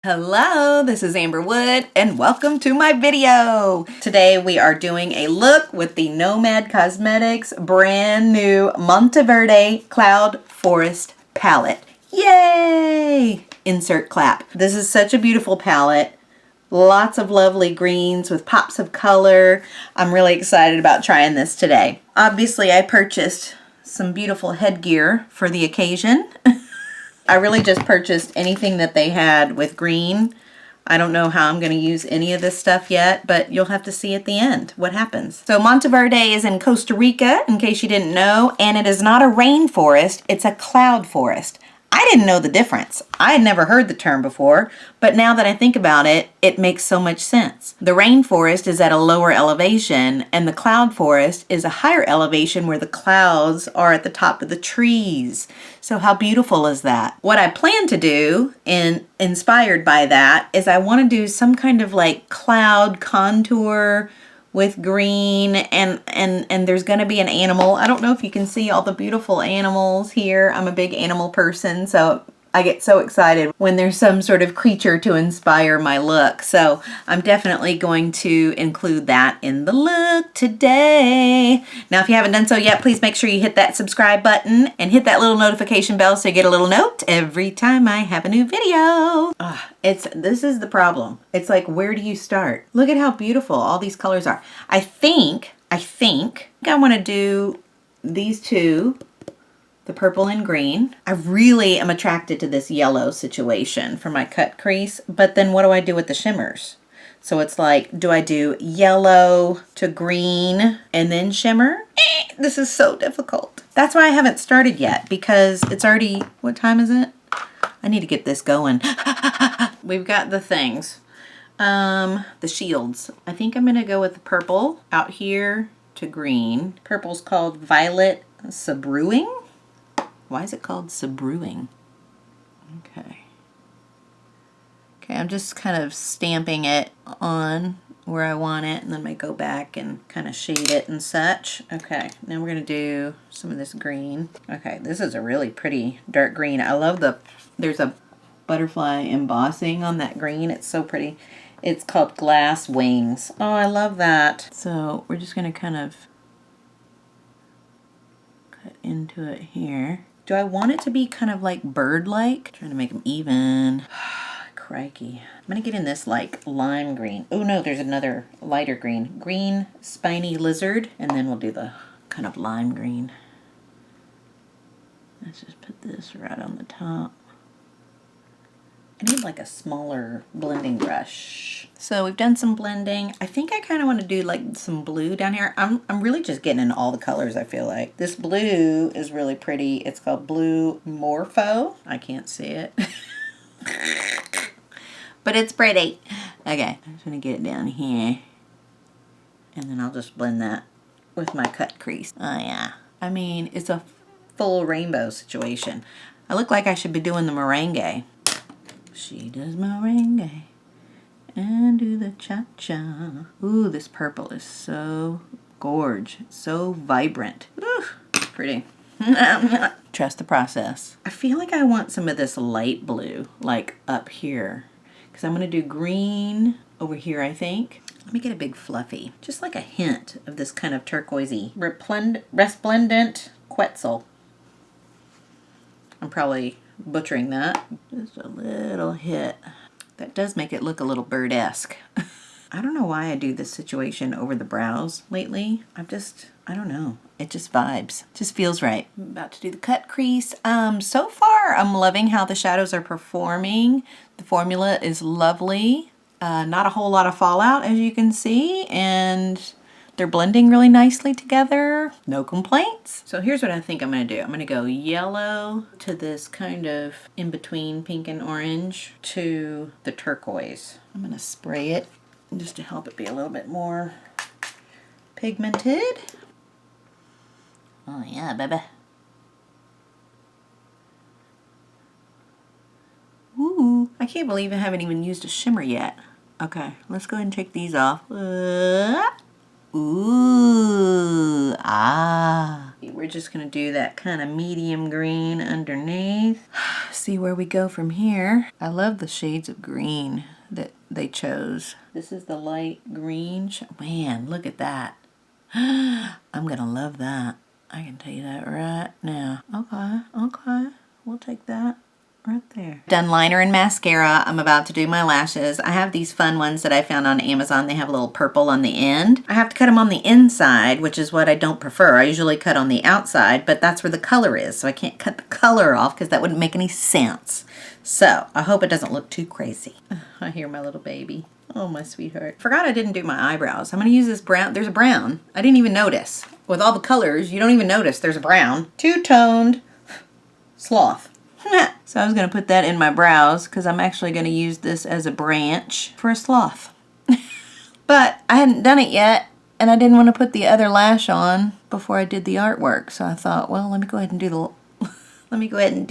Hello, this is Amber Wood and welcome to my video. Today we are doing a look with the Nomad Cosmetics brand new Monteverde Cloud Forest palette. Yay! Insert clap. This is such a beautiful palette. Lots of lovely greens with pops of color. I'm really excited about trying this today. Obviously I purchased some beautiful headgear for the occasion. I really just purchased anything that they had with green. I don't know how I'm going to use any of this stuff yet, but you'll have to see at the end what happens. So Monteverde is in Costa Rica, in case you didn't know, and it is not a rainforest, it's a cloud forest. I didn't know the difference. I had never heard the term before, but now that I think about it, it makes so much sense. The rainforest is at a lower elevation, and the cloud forest is a higher elevation where the clouds are at the top of the trees. So how beautiful is that? What I plan to do, and inspired by that, is I want to do some kind of like cloud contour with green, and there's going to be an animal. I don't know if you can see all the beautiful animals here. I'm a big animal person, so I get so excited when there's some sort of creature to inspire my look. So I'm definitely going to include that in the look today. Now, if you haven't done so yet, please make sure you hit that subscribe button and hit that little notification bell so you get a little note every time I have a new video. This is the problem. It's like, where do you start? Look at how beautiful all these colors are. I think I want to do these two, the purple and green. I really am attracted to this yellow situation for my cut crease, but then what do I do with the shimmers? So it's like, do I do yellow to green and then shimmer? This is so difficult. That's why I haven't started yet, because it's already, what time is it? I need to get this going. We've got the things. The shields. I think I'm gonna go with the purple out here to green. Purple's called Violet Sabruing. Why is it called Sabruing? Okay. Okay, I'm just kind of stamping it on where I want it, and then I go back and kind of shade it and such. Okay, now we're gonna do some of this green. Okay, this is a really pretty dark green. I love there's a butterfly embossing on that green. It's so pretty. It's called Glass Wings. Oh, I love that. So we're just gonna kind of cut into it here. Do I want it to be kind of like bird-like? Trying to make them even. Crikey. I'm gonna get in this like lime green. Oh no, there's another lighter green. Green spiny lizard. And then we'll do the kind of lime green. Let's just put this right on the top. I need like a smaller blending brush. So we've done some blending. I think I kind of want to do like some blue down here. I'm really just getting in all the colors, I feel like. This blue is really pretty. It's called Blue Morpho. I can't see it. But it's pretty. Okay, I'm just going to get it down here. And then I'll just blend that with my cut crease. Oh yeah. I mean, it's a full rainbow situation. I look like I should be doing the merengue. She does merengue and do the cha-cha. Ooh, this purple is so gorge, so vibrant. Ooh, pretty. Trust the process. I feel like I want some of this light blue, like up here, because I'm going to do green over here, I think. Let me get a big fluffy, just like a hint of this kind of turquoisey, resplendent Quetzal. I'm probably butchering that. Just a little hit. That does make it look a little bird-esque. I don't know why I do this situation over the brows lately. I don't know. It just vibes. Just feels right. I'm about to do the cut crease. So far, I'm loving how the shadows are performing. The formula is lovely. Not a whole lot of fallout, as you can see, and they're blending really nicely together. No complaints. So here's what I think I'm gonna do. I'm gonna go yellow to this kind of in-between pink and orange to the turquoise. I'm gonna spray it just to help it be a little bit more pigmented. Oh yeah, baby. Ooh, I can't believe I haven't even used a shimmer yet. Okay, let's go ahead and take these off. Ooh, ah. we're just gonna do that kind of medium green underneath. See where we go from here. I love the shades of green that they chose. This is the light green. Man, look at that. I'm gonna love that. I can tell you that right now. Okay, okay, we'll take that right there. Done liner and mascara. I'm about to do my lashes. I have these fun ones that I found on Amazon. They have a little purple on the end. I have to cut them on the inside, which is what I don't prefer. I usually cut on the outside, but that's where the color is, so I can't cut the color off because that wouldn't make any sense. So I hope it doesn't look too crazy. I hear my little baby. Oh, my sweetheart. Forgot I didn't do my eyebrows. I'm gonna use this brown. There's a brown. I didn't even notice. With all the colors, you don't even notice there's a brown. Two-toned sloth. So I was going to put that in my brows because I'm actually going to use this as a branch for a sloth. But I hadn't done it yet, and I didn't want to put the other lash on before I did the artwork. So I thought, well, let me go ahead and do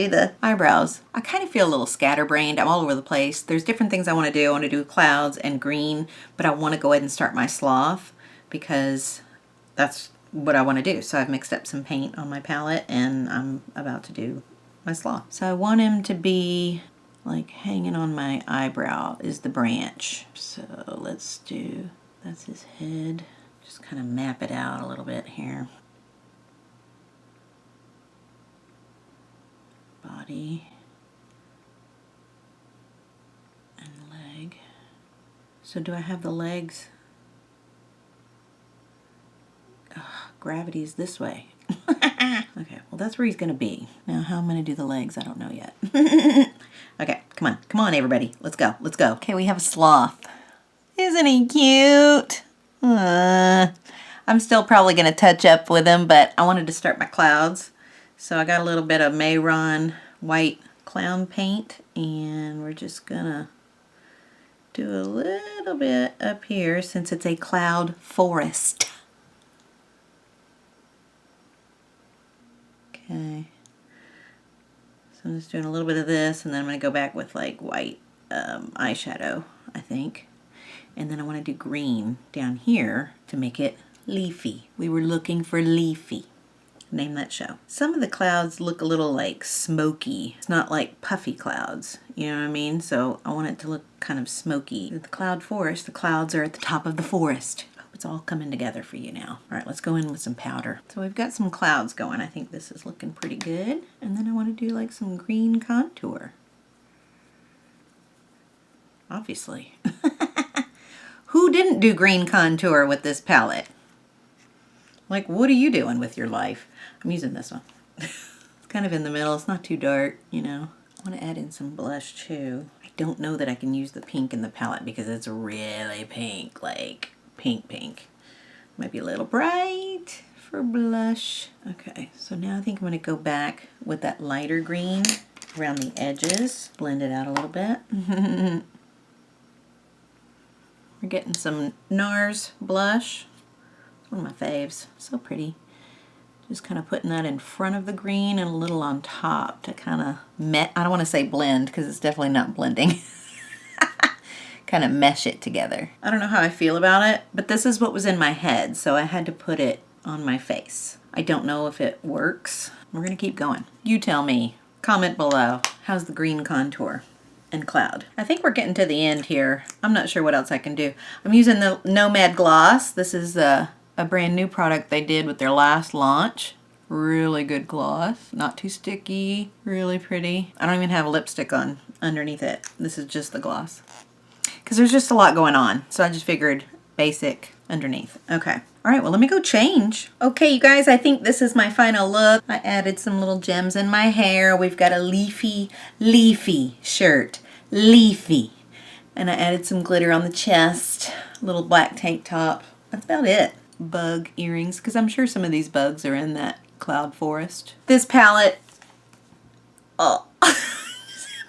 the eyebrows. I kind of feel a little scatterbrained. I'm all over the place. There's different things I want to do. I want to do clouds and green, but I want to go ahead and start my sloth because that's what I want to do. So I've mixed up some paint on my palette, and I'm about to do my sloth. So I want him to be like hanging on my eyebrow is the branch. So let's do, that's his head. Just kind of map it out a little bit here. Body and leg. So do I have the legs? Gravity's this way. Okay, well that's where he's gonna be. Now how I'm gonna do the legs, I don't know yet. Okay, come on everybody. Let's go. Okay, we have a sloth. Isn't he cute? I'm still probably gonna touch up with him, but I wanted to start my clouds. So I got a little bit of Mayron white clown paint, and we're just gonna do a little bit up here since it's a cloud forest. Okay, so I'm just doing a little bit of this, and then I'm going to go back with like white eyeshadow, I think. And then I want to do green down here to make it leafy. We were looking for leafy. Name that show. Some of the clouds look a little like smoky. It's not like puffy clouds, you know what I mean? So I want it to look kind of smoky. The cloud forest, the clouds are at the top of the forest. It's all coming together for you now. All right, let's go in with some powder. So we've got some clouds going. I think this is looking pretty good. And then I want to do like some green contour. Obviously. Who didn't do green contour with this palette? Like, what are you doing with your life? I'm using this one. It's kind of in the middle. It's not too dark, you know. I want to add in some blush too. I don't know that I can use the pink in the palette because it's really pink, like pink. Might be a little bright for blush. Okay, so now I think I'm going to go back with that lighter green around the edges. Blend it out a little bit. We're getting some NARS blush. It's one of my faves. So pretty. Just kind of putting that in front of the green and a little on top to kind of I don't want to say blend because it's definitely not blending. Kind of mesh it together. I don't know how I feel about it, but this is what was in my head, so I had to put it on my face. I don't know if it works. We're gonna keep going. You tell me. Comment below. How's the green contour and cloud? I think we're getting to the end here. I'm not sure what else I can do. I'm using the Nomad gloss. This is a brand new product they did with their last launch. Really good gloss. Not too sticky. Really pretty. I don't even have lipstick on underneath it. This is just the gloss. Because there's just a lot going on. So I just figured basic underneath. Okay. All right, well, let me go change. Okay, you guys, I think this is my final look. I added some little gems in my hair. We've got a leafy shirt. Leafy. And I added some glitter on the chest. A little black tank top. That's about it. Bug earrings, because I'm sure some of these bugs are in that cloud forest. This palette. Oh.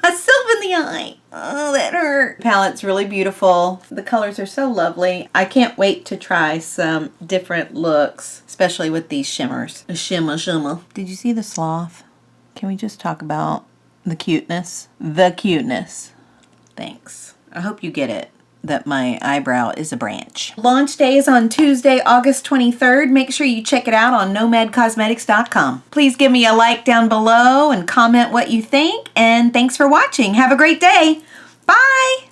Myself in the eye. Oh, that hurt. Palette's really beautiful. The colors are so lovely. I can't wait to try some different looks, especially with these shimmers. Shimmer. Did you see the sloth? Can we just talk about the cuteness? The cuteness. Thanks. I hope you get it. that my eyebrow is a branch. Launch day is on Tuesday, August 23rd. Make sure you check it out on nomadcosmetics.com. Please give me a like down below and comment what you think. And thanks for watching. Have a great day. Bye.